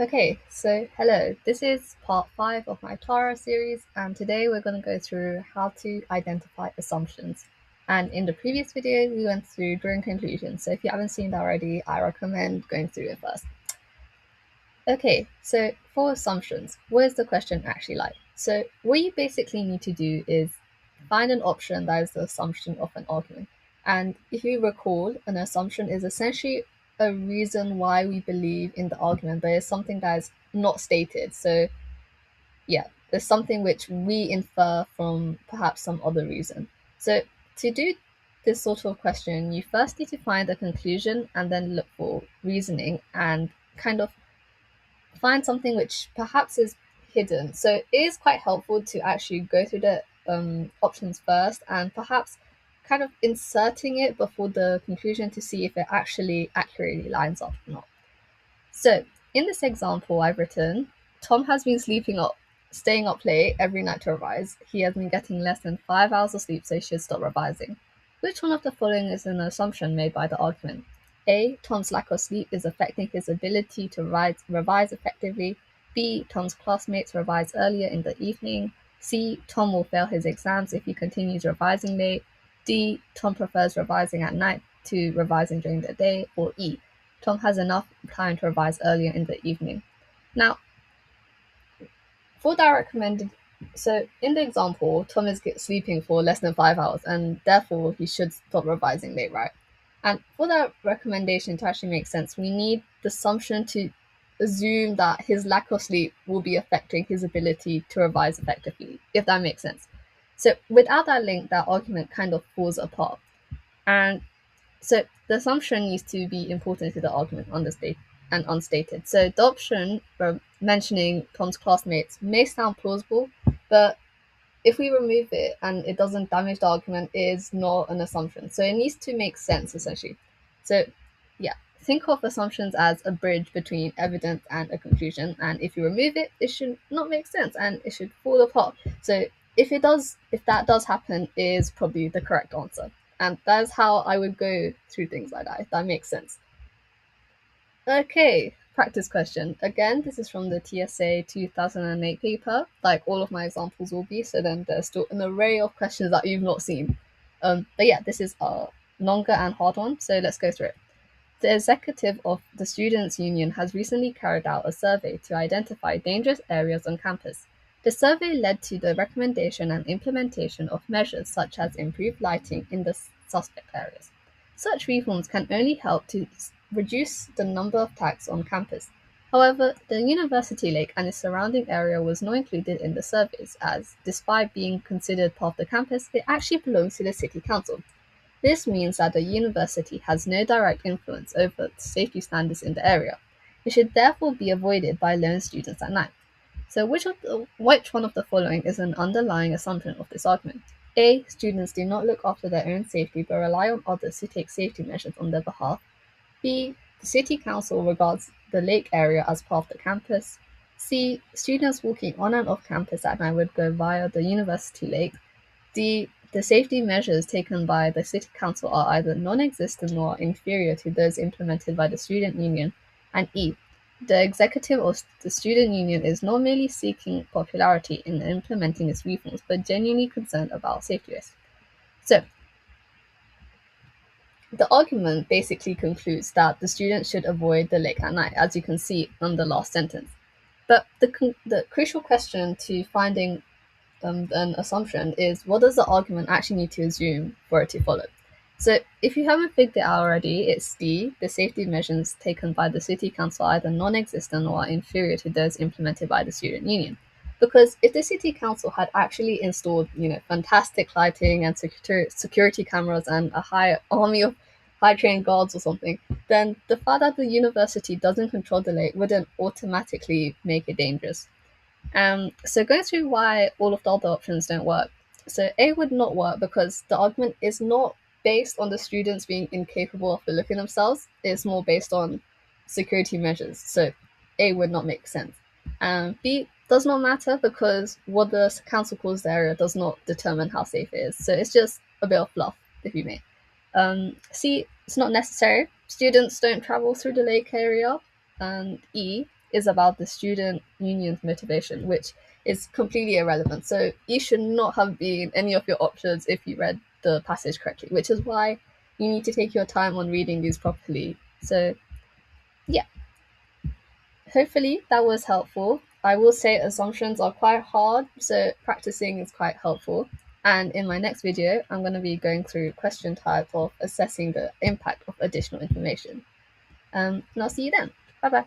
Okay, so hello, this is part 5 of my Tara series, and today we're going to go through how to identify assumptions. And in the previous video, we went through drawing conclusions, so if you haven't seen that already, I recommend going through it first. Okay, so for assumptions, what is the question actually like? So what you basically need to do is find an option that is the assumption of an argument. And if you recall, an assumption is essentially a reason why we believe in the argument, but it's something that is not stated. So yeah, there's something which we infer from perhaps some other reason. So to do this sort of question, you first need to find a conclusion and then look for reasoning and kind of find something which perhaps is hidden. So it is quite helpful to actually go through the options first and perhaps kind of inserting it before the conclusion to see if it actually accurately lines up or not. So in this example I've written, Tom has been staying up late every night to revise. He has been getting less than 5 hours of sleep, so he should stop revising. Which one of the following is an assumption made by the argument? A. Tom's lack of sleep is affecting his ability to revise effectively. B. Tom's classmates revise earlier in the evening. C. Tom will fail his exams if he continues revising late. D. Tom prefers revising at night to revising during the day. Or E. Tom has enough time to revise earlier in the evening. Now, for that recommended, so in the example, Tom is sleeping for less than 5 hours and therefore he should stop revising late, right? And for that recommendation to actually make sense, we need the assumption to assume that his lack of sleep will be affecting his ability to revise effectively, if that makes sense. So without that link, that argument kind of falls apart. And so the assumption needs to be important to the argument and unstated. So the option for mentioning Tom's classmates may sound plausible, but if we remove it and it doesn't damage the argument, it is not an assumption. So it needs to make sense essentially. So yeah, think of assumptions as a bridge between evidence and a conclusion. And if you remove it, it should not make sense and it should fall apart. So if that does happen, is probably the correct answer. And that's how I would go through things like that, if that makes sense. Okay, practice question. Again, this is from the TSA 2008 paper, like all of my examples will be, so then there's still an array of questions that you've not seen. But yeah, this is a longer and hard one, so let's go through it. The executive of the Students' Union has recently carried out a survey to identify dangerous areas on campus. The survey led to the recommendation and implementation of measures such as improved lighting in the suspect areas. Such reforms can only help to reduce the number of attacks on campus. However, the University Lake and its surrounding area was not included in the surveys as, despite being considered part of the campus, it actually belongs to the City Council. This means that the university has no direct influence over the safety standards in the area. It should therefore be avoided by lone students at night. So which one of the following is an underlying assumption of this argument? A. Students do not look after their own safety but rely on others to take safety measures on their behalf. B. The city council regards the lake area as part of the campus. C. Students walking on and off campus at night would go via the university lake. D. The safety measures taken by the city council are either non-existent or inferior to those implemented by the student union. And E. The executive of the student union is not merely seeking popularity in implementing its reforms, but genuinely concerned about safety risks. So, the argument basically concludes that the students should avoid the lake at night, as you can see on the last sentence. But the crucial question to finding an assumption is, what does the argument actually need to assume for it to follow? So if you haven't figured it out already, it's D. The safety measures taken by the city council are either non-existent or are inferior to those implemented by the student union. Because if the city council had actually installed, fantastic lighting and security cameras and a high army of high trained guards or something, then the fact that the university doesn't control the lake wouldn't automatically make it dangerous. So going through why all of the other options don't work. So A would not work because the argument is not based on the students being incapable of looking themselves. It's more based on security measures. So A would not make sense. B does not matter because what the council calls the area does not determine how safe it is. So it's just a bit of fluff, if you may. C, it's not necessary. Students don't travel through the lake area. And E, is about the student union's motivation, which is completely irrelevant. So E should not have been any of your options if you read the passage correctly, which is why you need to take your time on reading these properly. So yeah, hopefully that was helpful. I will say assumptions are quite hard, so practicing is quite helpful. And in my next video, I'm going to be going through question types of assessing the impact of additional information. And I'll see you then. Bye bye.